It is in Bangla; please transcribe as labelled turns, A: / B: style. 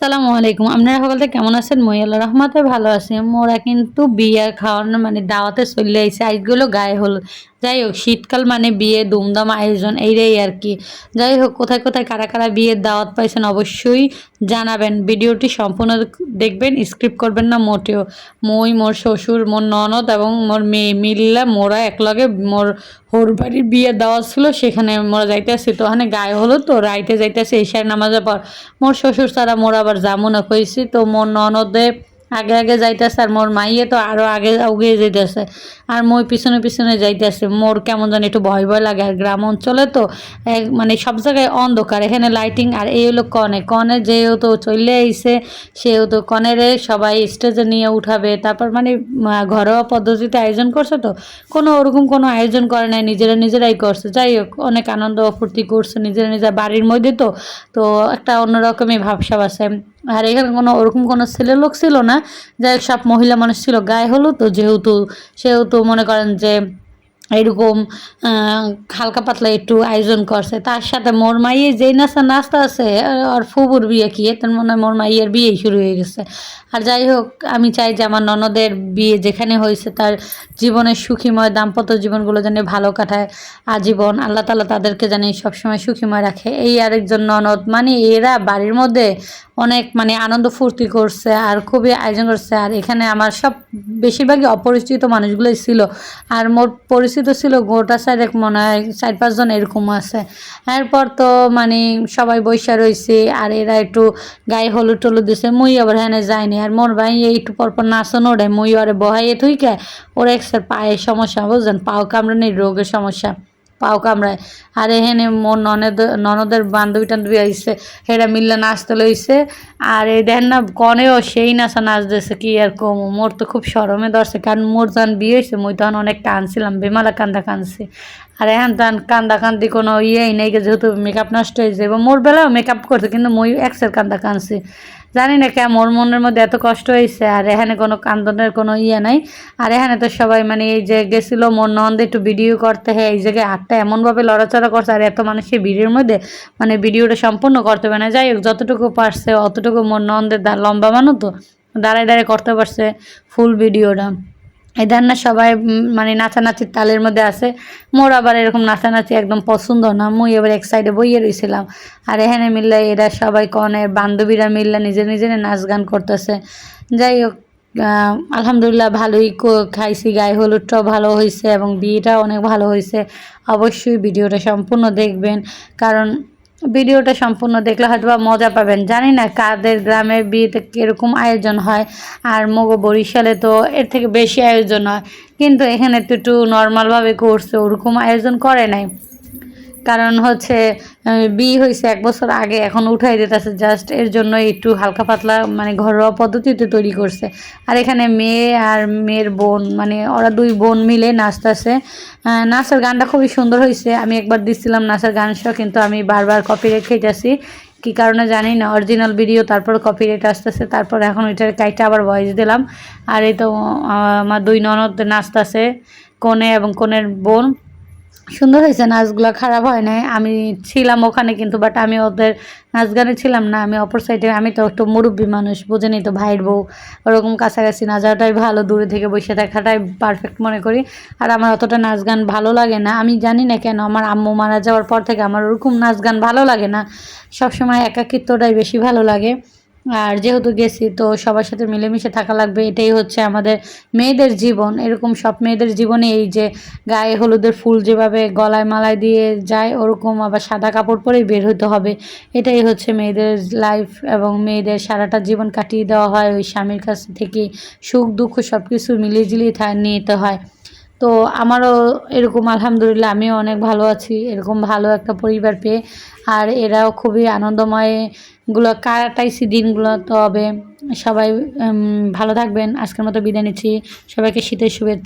A: আসসালামু আলাইকুম। আপনারা সকলে কেমন আছেন? মই আল্লাহর রহমতে ভালো আছি। মোরা কিন্তু বিয়া খাওয়ানো মানে দাওয়াতে চলে আইছি। আইসগুলো গায়ে হলুদ। যাই হোক শীতকাল মানে বিয়ে দুমদাম আয়োজন এইটাই আরকি। যাই হোক কোথায়, কোথায় কারা, কারা বিয়ের দাওয়াত পাইছেন অবশ্যই জানাবেন। ভিডিওটি সম্পূর্ণ দেখবেন, স্কিপ করবেন না মোটেও। মই, মোর শ্বশুর, মোর ননদ এবং মোর মেয়ে মিল্লা মোরা একলগে মোর হৌর বাড়ির বিয়ের দাওয়াত ছিল সেখানে মোরা যাইতেছি। তো ওখানে গায়ে হলুদ তো রাইতে যাইতেছি এশার নামাজের পর। মোর শ্বশুর ছাড়া মোর আবার যামু না কইছি। তো মোর ননদে আগে আগে যাইতেছে আর মোর মাইয়ে তো আরও আগে উগিয়ে যাইতেছে আর মই পিছনে পিছনে যাইতেছে। মোর কেমন জানি একটু ভয় ভয় লাগে আর গ্রাম অঞ্চলে তো মানে সব জায়গায় অন্ধকার, এখানে লাইটিং। আর এই হলো কনে কনে যেহেতু চলে আইছে সেহেতু কনেরে সবাই স্টেজে নিয়ে উঠাবে। তারপর মানে ঘরোয়া পদ্ধতিতে আয়োজন করছে, তো কোনো ওরকম কোনো আয়োজন করে নাই, নিজেরা নিজেরাই করছে। যাই হোক অনেক আনন্দ ফুর্তি করছে নিজেরা নিজের বাড়ির মধ্যে। তো তো একটা অন্যরকমই ভাবসাব আছে। আর এখানে কোনো ওরকম কোনো ছেলে লোক ছিল না, যাই হোক সব মহিলা মানুষ ছিল। গায়ে হলুদ তো যেহেতু সেহেতু মনে করেন যে এরকম হালকা পাতলা একটু আয়োজন করছে। তার সাথে মোর মাইয়ে যেই নাচটা আছে আর ফুবুর বিয়ে কি তার মনে হয় মোর মাইয়ের বিয়েই শুরু হয়ে গেছে। আর যাই হোক আমি চাই যে আমার ননদের বিয়ে যেখানে হয়েছে তার জীবনের সুখীময় দাম্পত্য জীবনগুলো যেন ভালো কাটায় আজীবন। আল্লাহ তাআলা তাদেরকে জানি সবসময় সুখীময় রাখে। এই আরেকজন ননদ মানে এরা বাড়ির মধ্যে অনেক মানে আনন্দ ফুর্তি করছে আর খুবই আয়োজন করছে। আর এখানে আমার সব বেশিরভাগই অপরিচিত মানুষগুলোই ছিল। আর মোট পরিচিত ছিল গোটা সাইডে মনে হয় 4-5 জন এরকম আছে। এরপর তো মানে সবাই বইসা রয়েছে আর এরা একটু গায়ে হলুদ টলুদ দিছে। মুই আবার হ্যাঁ যায়নি। আর মোর ভাই একটু পরপর নাচন ওড়ে মুই ওরে বহাইয়ে থুইকে ওর এক্সের পায়ের সমস্যা বুঝলেন, পাও কামড়ানির রোগের সমস্যা, পাও কামড়ায়। আর এখানে মোর ননদের বান্ধবী টান্ধবী আইসে, হেরা মিল্লা নাচতে লইছে। আর এই দেখেন না কনেও সেই নাচা নাচ দিয়েছে কি আর কম। মোর তো খুব শরমে ধরছে, কারণ মোর যখন বিয়ে হয়েছে মুই তখন অনেক কাঁদছিলাম, বেমালা কান্দা কাঁদছি। আর এখন তখন কান্দা কান্দি কোনো ইয়েই নেই, যেহেতু মেকআপ নষ্ট হয়েছে এবং মোর বেলাও মেকআপ করছে কিন্তু মই এক্সের কান্দা কাঁদছি। জানি না কে মোর মনের মধ্যে এত কষ্ট হয়েছে। আর এখানে কোনো কান্দনের কোনো ইয়ে নাই। আর এখানে তো সবাই মানে এই যে গেছিল মোর ননদ একটু ভিডিও করতে, হ্যাঁ এই জায়গায় হাতটা এমনভাবে লড়াচড়া করছে আর এত মানুষের ভিডিওর মধ্যে মানে ভিডিওটা সম্পূর্ণ করতে পারে না। যাই হোক যতটুকু পারছে অতটুকু মোর ননদের লম্বা মানুষ তো দাঁড়ায় দাঁড়ায় করতে পারছে ফুল ভিডিওটা। এদের না সবাই মানে নাচানাচির তালের মধ্যে আছে। মোর আবার এরকম নাচানাচি একদম পছন্দ না, মুই এবার এক সাইডে বইয়ে রয়েছিলাম। আর এখানে মিললে এরা সবাই কনের বান্ধবীরা মিললে নিজের নিজের নাচ গান করতেছে। যাই হোক আলহামদুলিল্লাহ ভালোই খাইছি, গায়ে হলুদটাও ভালো হয়েছে এবং বিয়েটাও অনেক ভালো হয়েছে। অবশ্যই ভিডিওটা সম্পূর্ণ দেখবেন, কারণ ভিডিওটা সম্পূর্ণ দেখলে হয়তো বা মজা পাবেন। জানি না কাদের গ্রামের বিয়েতে কীরকম আয়োজন হয়, আর মগো বরিশালে তো এর থেকে বেশি আয়োজন হয়, কিন্তু এখানে তো একটু নর্মালভাবে করছে, ওরকম আয়োজন করে নাই। কারণ হচ্ছে বিয়ে হয়েছে 1 বছর আগে, এখন উঠাই দিতেছে জাস্ট এর জন্য একটু হালকা পাতলা মানে ঘরোয়া পদ্ধতিতে তৈরি করছে। আর এখানে মেয়ে আর মেয়ের বোন মানে ওরা 2 বোন মিলে নাচতেছে। নাচের গানটা খুবই সুন্দর হয়েছে। আমি একবার দিচ্ছিলাম নাচের গান সহ, কিন্তু আমি বারবার কপিরাইট খেয়েছি কী কারণে জানি না। অরিজিনাল ভিডিও তারপর কপিরাইট আসতেছে, তারপর এখন ওইটার কাইটা আবার ভয়েস দিলাম। আর এই তো আমার 2 ননদ নাচতেছে, কনে এবং কনের বোন। সুন্দর হয়েছে নাচগুলো, খারাপ হয় নাই। আমি ছিলাম ওখানে কিন্তু বাট আমি ওদের নাচ গানে ছিলাম না, আমি অপর সাইডে। আমি তো একটু মুরব্বী মানুষ বুঝেনি তো, ভাইয়ের বউ, ওরকম কাছাকাছি না যাওয়াটাই ভালো, দূরে থেকে বসে থাকাটাই পারফেক্ট মনে করি। আর আমার অতটা নাচ গান ভালো লাগে না, আমি জানি না কেন। আমার আম্মু মারা যাওয়ার পর থেকে আমার ওরকম নাচ গান ভালো লাগে না, সবসময় একাকিত্বটাই বেশি ভালো লাগে। আর যেহেতু গেছি তো সবার সাথে মিলেমিশে থাকা লাগবে, এটাই হচ্ছে আমাদের মেয়েদের জীবন। এরকম সব মেয়েদের জীবনে এই যে গায়ে হলুদের ফুল যেভাবে গলায় মালায় দিয়ে যায়, ওরকম আবার সাদা কাপড় পরেই বের হতে হবে। এটাই হচ্ছে মেয়েদের লাইফ এবং মেয়েদের সারাটা জীবন কাটিয়ে দেওয়া হয় ওই স্বামীর কাছ থেকে। সুখ দুঃখ সব কিছু মিলিয়ে ঝিলিয়ে নিতে হয়। তো আমারও এরকম আলহামদুলিল্লাহ আমিও অনেক ভালো আছি এরকম ভালো একটা পরিবার পেয়ে। আর এরাও খুবই আনন্দময় গুলো কাটাইছি দিনগুলো। তবে সবাই ভালো থাকবেন। আজকের মতো বিদায় নিচ্ছি। সবাইকে শীতের শুভেচ্ছা।